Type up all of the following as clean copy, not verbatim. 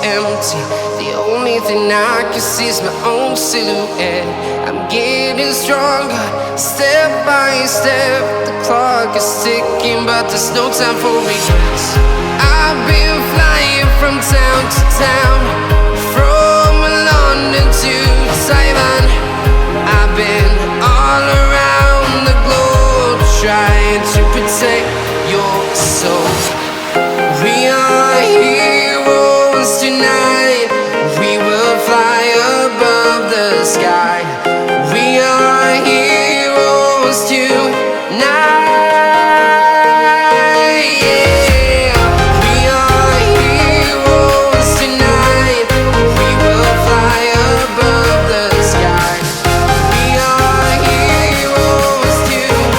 empty. The only thing I can see is my own silhouette. I'm getting stronger, step by step. The clock is ticking, but there's no time for regrets. I've been flying from town to town, from London to Taiwan. I've been all around the globe, trying to protect your soul. We are heroes tonight. We will fly above the sky. We are heroes tonight. Yeah. We are heroes tonight. We will fly above the sky. We are heroes tonight.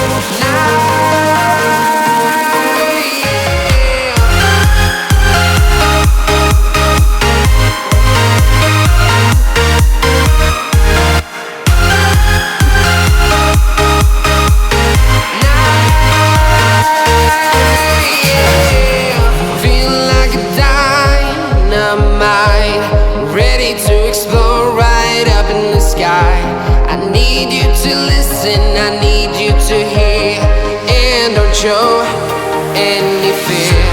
Ready to explore right up in the sky. I need you to listen, I need you to hear, and don't show any fear.